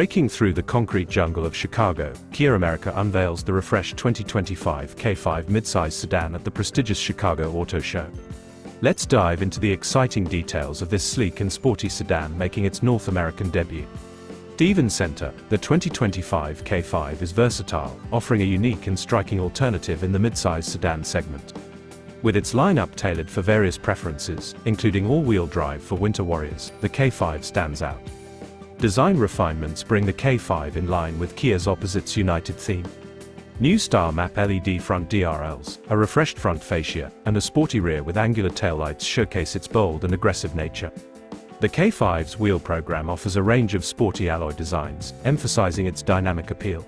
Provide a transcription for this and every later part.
Breaking through the concrete jungle of Chicago, Kia America unveils the refreshed 2025 K5 midsize sedan at the prestigious Chicago Auto Show. Let's dive into the exciting details of this sleek and sporty sedan making its North American debut. Even Center, the 2025 K5 is versatile, offering a unique and striking alternative in the midsize sedan segment. With its lineup tailored for various preferences, including all-wheel drive for winter warriors, the K5 stands out. Design refinements bring the K5 in line with Kia's Opposites United theme. New Star Map LED front DRLs, a refreshed front fascia, and a sporty rear with angular taillights showcase its bold and aggressive nature. The K5's wheel program offers a range of sporty alloy designs, emphasizing its dynamic appeal.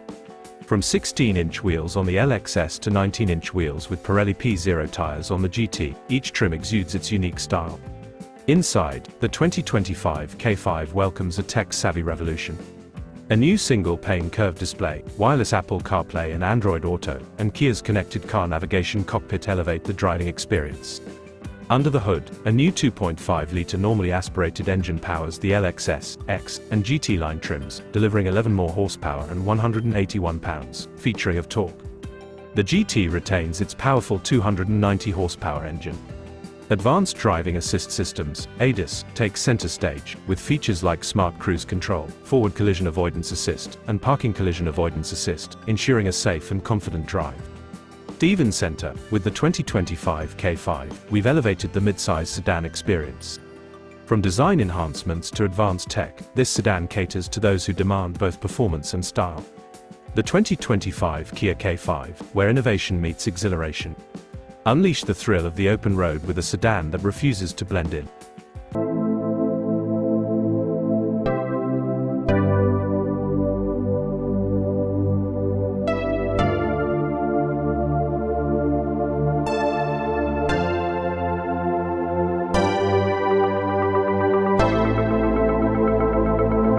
From 16-inch wheels on the LXS to 19-inch wheels with Pirelli P0 tires on the GT, each trim exudes its unique style. Inside, the 2025 K5 welcomes a tech-savvy revolution. A new single-pane curved display, wireless Apple CarPlay and Android Auto, and Kia's Connected Car Navigation Cockpit elevate the driving experience. Under the hood, a new 2.5-liter normally aspirated engine powers the LXS, X, and GT line trims, delivering 11 more horsepower and 181 pounds-feet of torque. The GT retains its powerful 290 horsepower engine. Advanced Driving Assist Systems, ADAS, take center stage, with features like Smart Cruise Control, Forward Collision Avoidance Assist, and Parking Collision Avoidance Assist, ensuring a safe and confident drive. Even Center, with the 2025 K5, we've elevated the midsize sedan experience. From design enhancements to advanced tech, this sedan caters to those who demand both performance and style. The 2025 Kia K5, where innovation meets exhilaration. Unleash the thrill of the open road with a sedan that refuses to blend in.